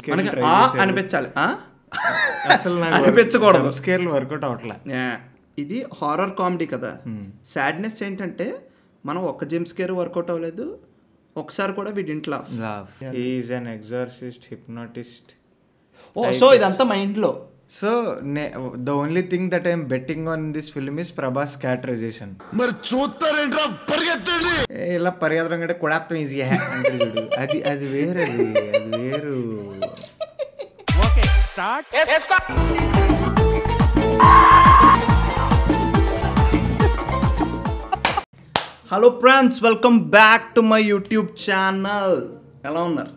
మనకి అనిపించాలి, అసలు అనిపించకూడదు. Jump స్కేర్లు work out అవట్లా. ఇది హారర్ కామెడీ కదా. సాడ్నెస్ ఏంటంటే మనం ఒక్క జంప్ స్కేర్ వర్కౌట్ అవ్వలేదు, ఒకసారి కూడా we didn't laugh. He is an exorcist, hypnotist. So ఇదంతా మైండ్లో. So the only thing that I am betting on this film is Prabhas characterization. మరి చూస్తారేంట్రా పరిగెత్తండి. ఇలా పరిగెత్తడం కంటే కొడాప్తం ఈజీ అంటే చూడు, అది వేరు, అది వేరు. Okay start. Hello friends, welcome back to my YouTube channel. ఎలా ఉన్నారు?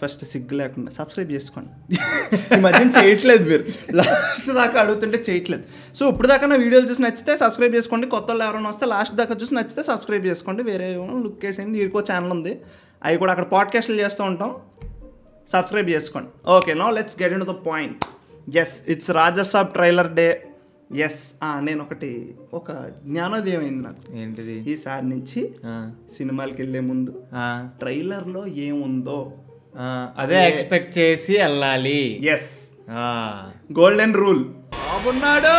ఫస్ట్ సిగ్గు లేకుండా సబ్స్క్రైబ్ చేసుకోండి. ఈ మధ్య చేయట్లేదు, మీరు లాస్ట్ దాకా అడుగుతుంటే చేయట్లేదు. సో ఇప్పుడు దాకా నా వీడియోలు చూసి నచ్చితే సబ్స్క్రైబ్ చేసుకోండి. కొత్త వాళ్ళు ఎవరైనా వస్తే లాస్ట్ దాకా చూసి నచ్చితే సబ్స్క్రైబ్ చేసుకోండి. వేరే లుక్ వేసేయండి. ఇంకో ఛానల్ ఉంది, అవి కూడా అక్కడ పాడ్కాస్ట్లు చేస్తూ ఉంటాం. సబ్స్క్రైబ్ చేసుకోండి. Okay, now let's get into the point. Yes, it's Rajasaab trailer day. Yes, నేను ఒక జ్ఞానోదయం అయింది నాకు. ఏంటిది? ఈసారి నుంచి సినిమాలకి వెళ్ళే ముందు ట్రైలర్లో ఏముందో అదే ఎక్స్పెక్ట్ చేసి వెళ్ళాలి. Yes, golden rule. బాగున్నాడు,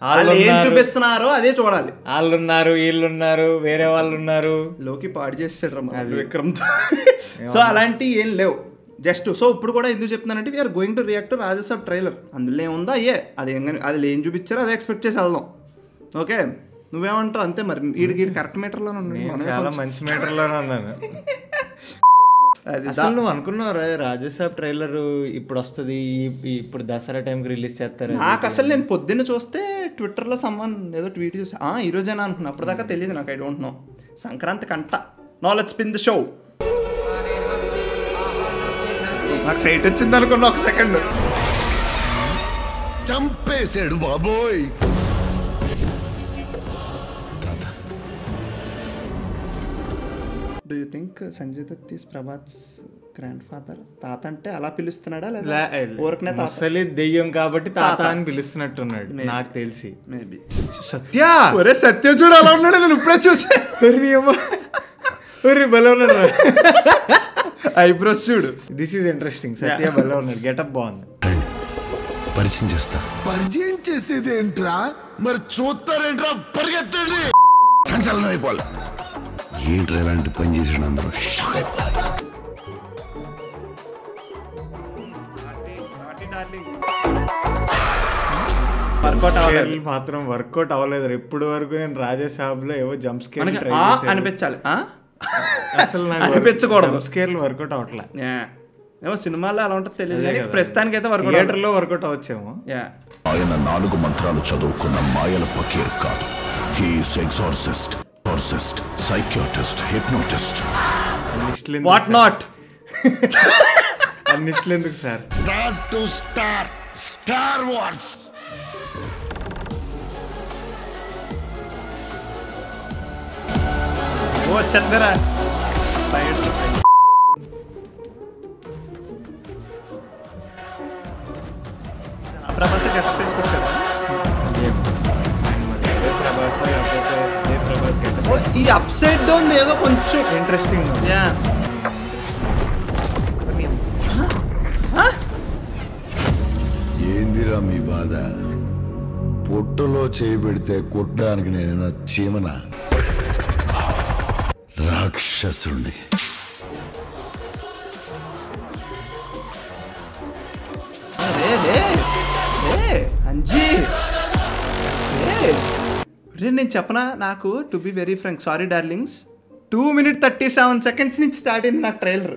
వాళ్ళు ఏం చూపిస్తున్నారో అదే చూడాలి. వాళ్ళున్నారు, వీళ్ళున్నారు, వేరే వాళ్ళు ఉన్నారు. లోకి పాడు చేస్తాడు రా విక్రమ్. సో అలాంటి ఏం లేవు. జస్ట్ సో ఇప్పుడు కూడా ఎందుకు చెప్తున్నానంటే we are going to react to Rajasaab trailer. అందులో ఏముందో అది ఏం చూపించారో అదే ఎక్స్పెక్ట్ చేసి వెళ్దాం. ఓకే, నువ్వేమంటావు? అంతే మరి. వీడికి కరెక్ట్ మీటర్లోనే ఉన్నాడు. చాలా మంచి మీటర్లోనే ఉన్నాను. అసలు నువ్వు అనుకున్నావు రాజసాబ్ ట్రైలర్ ఇప్పుడు వస్తుంది, ఇప్పుడు దసరా టైంకి రిలీజ్ చేస్తారు? నాకు అసలు నేను పొద్దున్న చూస్తే ట్విట్టర్లో సమ్మన్ ఏదో ట్వీట్ చూసి ఈరోజేనా అనుకున్నా. అప్పటిదాకా తెలియదు నాకు. I don't know. సంక్రాంతి కంట. No let's spin the show. నాకు సైట్ వచ్చింది అనుకున్నా ఒక సెకండ్. చంపేశాడు బాబోయ్. Do you think Sanjay Dutt is Prabhas grandfather? తాత అంటే అలా పిలుస్తున్నాడా లేదా ఊరికనే అసలు దెయ్యం కాబట్టి తాత అని పిలుస్తున్నట్టున్నాడు నాకు తెలిసి. మేబీ. సత్య, ఒరే సత్య చూడు అలా ఉన్నాడు. నేను ఇప్పుడే చూసా. భలే ఉన్నాడు. ఐబ్రోస్ చూడు. This is interesting. సత్య భలే ఉన్నాడు. గెటప్ బాగుంది. పరిచయం చేస్తా. పరిచయం చేసేది ఏంట్రా? మరి చూస్తారేంట్రా? పరిగెత్తండి. సంచలనం అయిపోవాలి. ఏంట్రా ఇలాంటి పని చేసాడు? అందరూ షాక్ అయిపోవాలి. మాత్రం వర్కౌట్ అవ్వలేదు ఇప్పుడు వరకు. నేను రాజసాబ్ లో ఏవో జంప్ స్కేర్ అనిపించాలి, అసలు అనిపించకూడదు. Jump స్కేర్లు work out అవట్లా. ఏమో సినిమాల్లో అలా ఉంటుంది తెలియదు. ప్రస్తుతానికి అయితే థియేటర్ లో వర్కౌట్ అవ్వచ్చేమో. ఆయన 4 మంత్రాలు చదువుకున్న మాయల పకీర్ కాదు. He is exorcist, psychiatrist, hypnotist, what not. అన్నిట్లు ఎందుకు sir? Star to star, star wars. ఓ చందరా. ప్రభాస్ గెటప్ వేసుకుంటాడు. ఈ అప్ సైడ్ డౌన్ ఏదో కొంచెం ఇంట్రెస్టింగ్. ఏందిరా మీ బాధ? పొట్టులో చేయబెడితే కొట్టడానికి నేను చీమన రాక్షసుణ్ణి. అంజీ నేను చెప్పనా, నాకు to be very frank, sorry darlings, 2 minutes 37 seconds నుంచి స్టార్ట్ అయింది నాకు ట్రైలర్.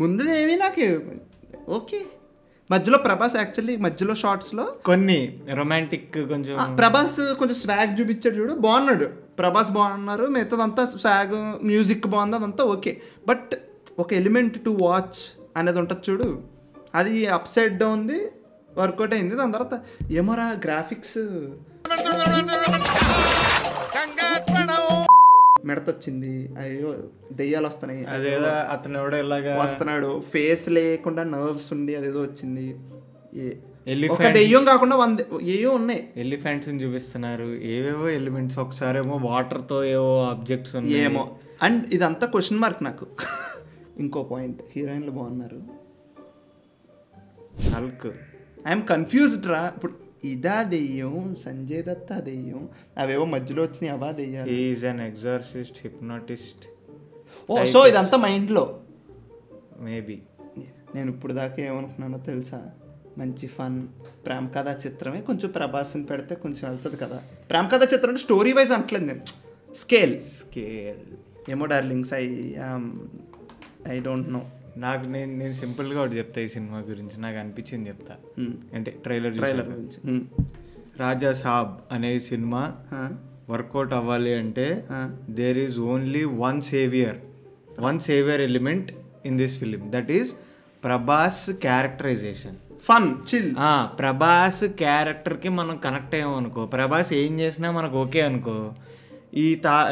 ముందుదేమి నాకు ఓకే. మధ్యలో ప్రభాస్ యాక్చువల్లీ మధ్యలో షార్ట్స్లో కొన్ని రొమాంటిక్ కొంచెం ప్రభాస్ కొంచెం స్వాగ్ చూపించాడు చూడు, బాగున్నాడు. ప్రభాస్ బాగున్నారు, మిగతాదంతా స్వాగ్, మ్యూజిక్ బాగుంది, అదంతా ఓకే. బట్ ఒక ఎలిమెంట్ టు వాచ్ అనేది ఉంటుంది చూడు, అది అప్ సైడ్ డౌన్ది వర్కౌట్ అయింది. దాని తర్వాత ఏమోరా గ్రాఫిక్స్ మెడతొచ్చింది, అయ్యో దెయ్యాలు వస్తున్నాయి, అదేదో అతను ఎవడో ఇలాగా వస్తున్నాడు, ఫేస్ లేకుండా నర్వ్స్ ఉండి అదేదో వచ్చింది. ఒక దెయ్యం కాకుండా 100 ఏవో ఉన్నాయి. ఎలిఫెంట్స్ చూపిస్తున్నారు, ఏవేవో ఎలిమెంట్స్. ఒకసారి ఏమో వాటర్ తో ఏవో ఆబ్జెక్ట్స్ ఉన్నాయి ఏమో. అండ్ ఇదంతా క్వశ్చన్ మార్క్ నాకు. ఇంకో పాయింట్, హీరోయిన్లు బాగున్నారు, హల్క్ ఐఎమ్ కన్ఫ్యూజ్డ్ రా. ఇప్పుడు ఇదా దెయ్యం, సంజయ్ దత్త దెయ్యం, అవేవో మధ్యలో వచ్చినాయి అవా దెయ్యాలు. Is an exorcist, hypnotist. Oh so ఇదంతా మైండ్లో మేబీ. నేను ఇప్పుడు దాకా ఏమనుకున్నానో తెలుసా, మంచి ఫన్ ప్రేమ కథా చిత్రమే, కొంచెం ప్రభాస్ని పెడితే కొంచెం వెళ్తుంది కదా. ప్రేమ కథా చిత్రం అంటే స్టోరీ వైజ్ అంటలేదు నేను, స్కేల్ ఏమో డార్లింగ్స్. I don't know. నాకు నేను సింపుల్గా ఒకటి చెప్తా ఈ సినిమా గురించి, నాకు అనిపించింది చెప్తా. అంటే ట్రైలర్ గురించి. రాజా సాబ్ అనే సినిమా వర్కౌట్ అవ్వాలి అంటే there is only one saviour element in this film, that is Prabhas characterisation. Fun chill. Prabhas క్యారెక్టర్కి మనం కనెక్ట్ అయ్యామనుకో, ప్రభాస్ ఏం చేసినా మనకు ఓకే అనుకో,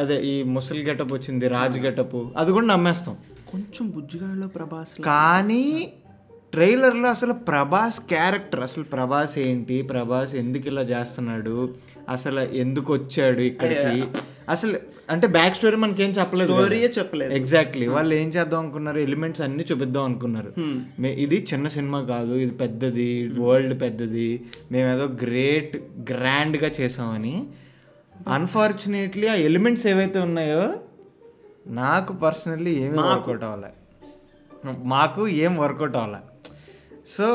అదే ఈ ముసలి గెటప్ వచ్చింది, రాజు గెటప్, అది కూడా నమ్మేస్తాం. కొంచెం బుజ్జిగాళ్ళలో ప్రభాస్. కానీ ట్రైలర్లో అసలు ప్రభాస్ క్యారెక్టర్, అసలు ప్రభాస్ ఏంటి, ప్రభాస్ ఎందుకు ఇలా చేస్తున్నాడు, అసలు ఎందుకు వచ్చాడు ఇక్కడికి, అసలు అంటే బ్యాక్ స్టోరీ మనకేం చెప్పలేదు. ఎగ్జాక్ట్లీ. వాళ్ళు ఏం చేద్దాం అనుకున్నారు, ఎలిమెంట్స్ అన్ని చూపిద్దాం అనుకున్నారు. ఇది చిన్న సినిమా కాదు, ఇది పెద్దది, వరల్డ్ పెద్దది, మేమేదో గ్రాండ్గా చేసామని. అన్ఫార్చునేట్లీ ఆ ఎలిమెంట్స్ ఏవైతే ఉన్నాయో నాకు పర్సనల్లీ ఏమీ వర్కౌట్ అవ్వాలి, మాకు ఏం వర్కౌట్ అవ్వాలి. So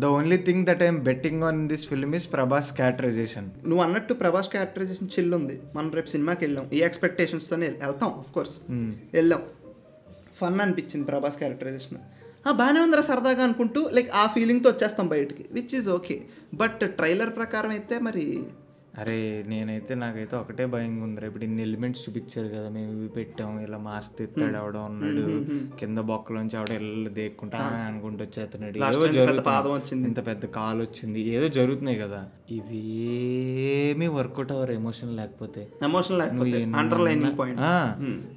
the only thing that I'm betting on this film is Prabhas characterisation. నువ్వు అన్నట్టు ప్రభాస్ క్యారెక్టరైజేషన్ చిల్ ఉంది. మనం రేపు సినిమాకి వెళ్ళాం, ఈ ఎక్స్పెక్టేషన్స్తోనే వెళ్తాం. ఆఫ్ కోర్స్ వెళ్ళాం, ఫన్ అనిపించింది ప్రభాస్ క్యారెక్టరైజేషన్. బాగానే ఉందిరా సరదాగా అనుకుంటూ లైక్ ఆ ఫీలింగ్తో వచ్చేస్తాం బయటికి, which is okay. But trailer ప్రకారం అయితే మరి అరే నాకైతే ఒకటే భయంగా ఉందిరా. ఇప్పుడు ఇన్ని ఎలిమెంట్స్ చూపించారు కదా, మేము ఇవి పెట్టాము, ఇలా మాస్క్ ఎత్తాడు ఆవిడ ఉన్నాడు, కింద బొక్కలోంచి ఆవిడ ఇల్లు దేక్కుంటా అనుకుంటూ వచ్చేస్తున్నాడు, ఏదో జరుగుతుంది, ఇంత పెద్ద కాలు వచ్చింది, ఏదో జరుగుతున్నాయి కదా, ఇవి ఏమీ వర్కౌట్ అవ్వరు ఎమోషన్ లేకపోతే.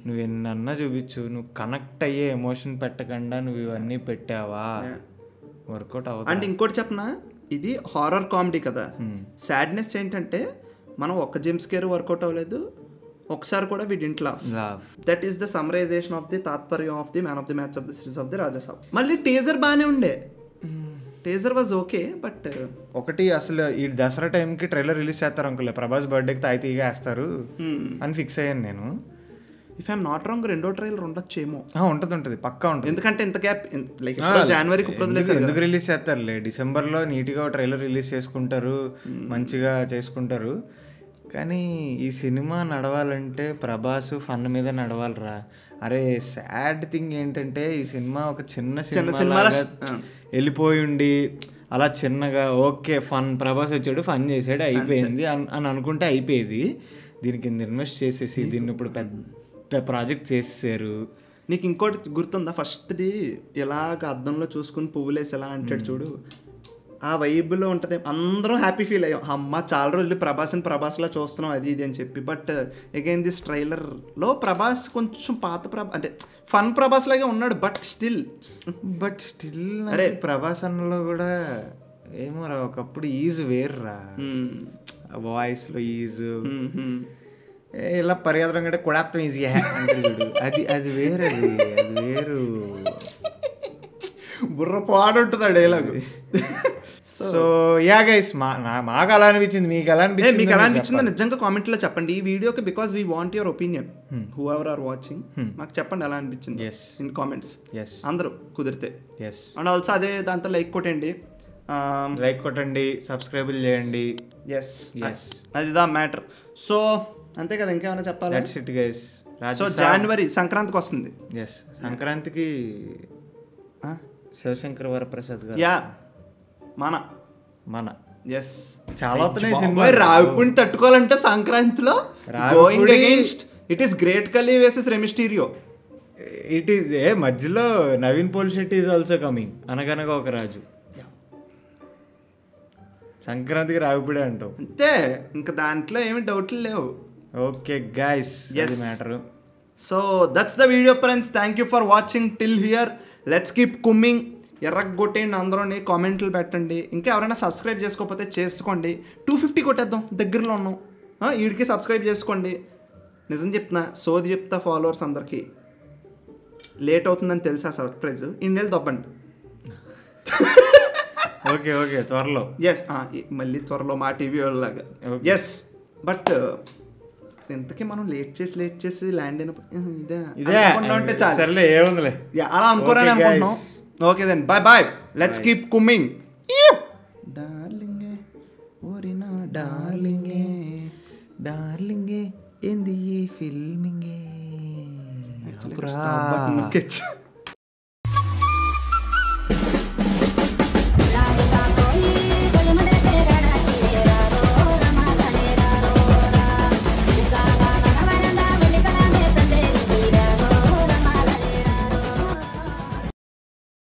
నువ్వు ఎన్నన్నా చూపించు, నువ్వు కనెక్ట్ అయ్యే ఎమోషన్ పెట్టకుండా నువ్వు ఇవన్నీ పెట్టావా, వర్కౌట్ అవ్వదు. అంటే ఇంకోటి చెప్పనా, ఇది హారర్ కామెడీ కదా. సాడ్నెస్ ఏంటంటే మనం ఒక్క జంప్ స్కేర్ వర్కౌట్ అవ్వలేదు, ఒకసారి కూడా we didn't laugh. That is the summarization of the తాత్పర్యం of the man of the match of the series of the Raja Saab. మళ్ళీ టీజర్ బాగానే ఉండే, టీజర్ వాజ్ ఓకే. బట్ ఒకటి అసలు ఈ దసరా టైంకి ట్రైలర్ రిలీజ్ చేస్తారు అనుకోలే, ప్రభాస్ బర్త్డేకి తాయితీగా వేస్తారు అని ఫిక్స్ అయ్యాను నేను. ఇఫ్ ఐఎమ్ నాట్ రాంగ్ రెండో ట్రైలర్ ఉండొచ్చేమో. ఉంటుంది పక్కా ఉంటుంది. ఎందుకంటే ఇంత గ్యాప్ లైక్ జనవరికి ఎందుకు రిలీజ్ చేస్తారులే, డిసెంబర్లో నీట్గా ట్రైలర్ రిలీజ్ చేసుకుంటారు, మంచిగా చేసుకుంటారు. కానీ ఈ సినిమా నడవాలంటే ప్రభాస్ ఫన్ మీద నడవాలరా. అరే సాడ్ థింగ్ ఏంటంటే ఈ సినిమా ఒక చిన్న సినిమా వెళ్ళిపోయి ఉండి అలా చిన్నగా ఓకే ఫన్, ప్రభాస్ వచ్చాడు ఫన్ చేసాడు అయిపోయింది అని అనుకుంటే అయిపోయేది. దీనికి ఇన్వెస్ట్ చేసేసి దీన్ని ఇప్పుడు పెద్ద ప్రాజెక్ట్ చేసేసారు. నీకు ఇంకోటి గుర్తుందా, ఫస్ట్ది ఎలాగ అద్దంలో చూసుకుని పువ్వులేసి ఎలా అంటాడు చూడు, ఆ వైబ్లో ఉంటుంది. అందరం హ్యాపీ ఫీల్ అయ్యాం, అమ్మ చాలా రోజులు ప్రభాస్లా చూస్తున్నాం అది ఇది అని చెప్పి. బట్ అగైన్ దిస్ ట్రైలర్లో ప్రభాస్ కొంచెం పాత అంటే ఫన్ ప్రభాస్ లాగే ఉన్నాడు. బట్ స్టిల్ అరే ప్రభాస్ అన్నలో కూడా ఏమో రా, ఒకప్పుడు ఈజ్ వేర్రా, వాయిస్లో ఈజ్ ఇలా పరిగెత్తడం కంటే కొడాత్తం ఈజీగా అంటే చూడు, అది వేరు బుర్ర పాడు ఉంటుంది ఆ డైలాగ్. సో యా గైస్, మాకు అలా అనిపించింది, మీకు ఎలా అనిపించిందో నిజంగా కామెంట్లో చెప్పండి ఈ వీడియోకి. Because we want your opinion, whoever are watching. మాకు చెప్పండి ఎలా అనిపించింది ఇన్ కామెంట్స్, అందరూ కుదిరితే. అండ్ ఆల్సో అదే దాంతో లైక్ కొట్టండి, సబ్స్క్రైబుల్ చేయండి. అది దా మ్యాటర్. సో అంతే కదా, ఇంకేమైనా చెప్పాలి? That's it guys. సో జనవరి సంక్రాంతికి వస్తుంది. సంక్రాంతికి శివశంకర్ వరప్రసాద్ గారు మన ఎస్ చాలా సినిమా. రావిపూడిని తట్టుకోవాలంటే సంక్రాంతిలో going against it is great Khali versus Rey Mysterio. It is మధ్యలో Naveen Polishetty is also coming. అనగనగా ఒక రాజు. సంక్రాంతికి రావిపూడి అంటావు అంతే, ఇంకా దాంట్లో ఏమి డౌట్లు లేవు. Okay guys, matter. So that's the video friends. Thank you for watching till here. Let's keep కుమ్మింగ్. ఎర్రగొట్టండి, అందరూని కామెంట్లు పెట్టండి. ఇంకా ఎవరైనా సబ్స్క్రైబ్ చేసుకోకపోతే చేసుకోండి. 250 కొట్టేద్దాం, దగ్గరలో ఉన్నాం. వీడికి సబ్స్క్రైబ్ చేసుకోండి. నిజం చెప్తున్నా, సోది చెప్తా ఫాలోవర్స్ అందరికీ. లేట్ అవుతుందని తెలుసా సర్ప్రైజ్, ఇన్నేళ్ళు దొబ్బండి. ఓకే ఓకే త్వరలో. ఎస్, మళ్ళీ త్వరలో మా టీవీ వాళ్ళలాగా. ఎస్, బట్ ఇంతకీ మనం లేట్ చేసి ల్యాండ్ అయినప్పుడు ఇదే అంటే చాలు. సర్లే ఏముందిలే, అలా అనుకోరని అనుకుంటున్నాం. Okay then bye bye, let's keep కుమ్మింగ్. డార్లింగే ఓరినా డార్లింగే డార్లింగే ఏంది ఈ ఫిల్మింగే.